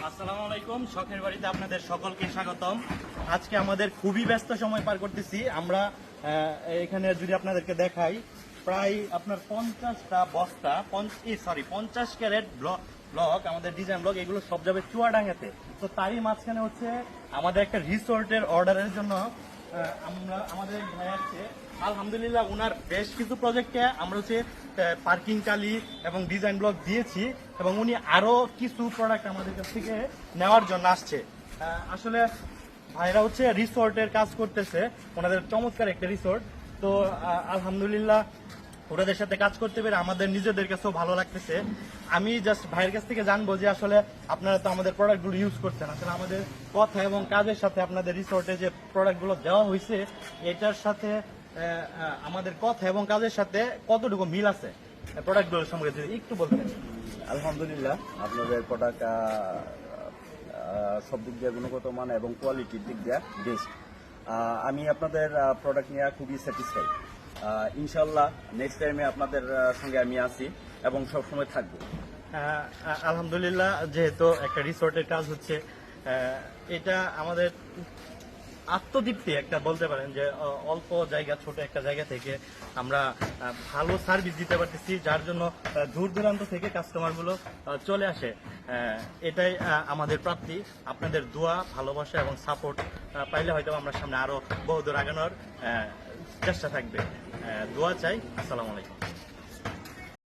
আসসালামু আলাইকুম। শখের বাড়িতে আপনাদের সকলকে স্বাগতম। আজকে আমাদের খুবই ব্যস্ত সময় পার করতেছি আমরা। এখানে যদি আপনাদেরকে দেখাই, প্রায় আপনার 50টা বস্তা 50 ক্যারেট ব্লক আমাদের ডিজাইন ব্লক, এগুলো সব যাবে চুয়াডাঙ্গাতে। তো তারই মাঝখানে হচ্ছে আমাদের একটা রিসোর্টের অর্ডারের জন্য আমরা আমাদের ভাই আসছে। আলহামদুলিল্লাহ উনার বেশ কিছু প্রজেক্টে আমরা হচ্ছে পার্কিং কালি এবং ডিজাইন ব্লক দিয়েছি, এবং উনি আরো কিছু প্রোডাক্ট আমাদের কাছ থেকে নেওয়ার জন্য আসছে। আসলে ভাইরা হচ্ছে রিসোর্টের কাজ করতেছে, ওনাদের চমৎকার একটা রিসোর্ট। তো আলহামদুলিল্লাহ ওনাদের সাথে কাজ করতে পেরে আমাদের নিজেদের কাছেও ভালো লাগতেছে। আমি জাস্ট ভাইয়ের কাছ থেকে জানবো যে আসলে আপনারা তো আমাদের প্রোডাক্টগুলো ইউজ করছেন, আসলে আমাদের কথা এবং কাজের সাথে আপনাদের রিসোর্টে যে প্রোডাক্টগুলো দেওয়া হয়েছে এটার সাথে আমাদের কথা এবং কাজের সাথে কতটুকু মিল আছে, প্রোডাক্টগুলোর সম্পর্কে যদি একটু বলতেন। আলহামদুলিল্লাহ, আপনাদের প্রোডাক্ট সব দিক দিয়ে গুণগত মান এবং কোয়ালিটির দিক দিয়ে বেস্ট। আমি আপনাদের প্রোডাক্ট নিয়ে খুবই স্যাটিসফাই। ইনশাল্লাহ নেক্সট টাইমে আপনাদের সঙ্গে আমি আসি এবং সবসময় থাকবো। আলহামদুলিল্লাহ, যেহেতু একটা রিসোর্টের কাজ হচ্ছে, এটা আমাদের আত্মতৃপ্তি একটা বলতে পারেন, যে অল্প জায়গা, ছোট একটা জায়গা থেকে আমরা ভালো সার্ভিস দিতে পারতেছি, যার জন্য দূর দূরান্ত থেকে কাস্টমারগুলো চলে আসে। এটাই আমাদের প্রাপ্তি। আপনাদের দোয়া, ভালোবাসা এবং সাপোর্ট পাইলে হয়তো আমরা সামনে আরো বহুদূর আগানোর চেষ্টা থাকবে। দোয়া চাই। আসসালামু আলাইকুম।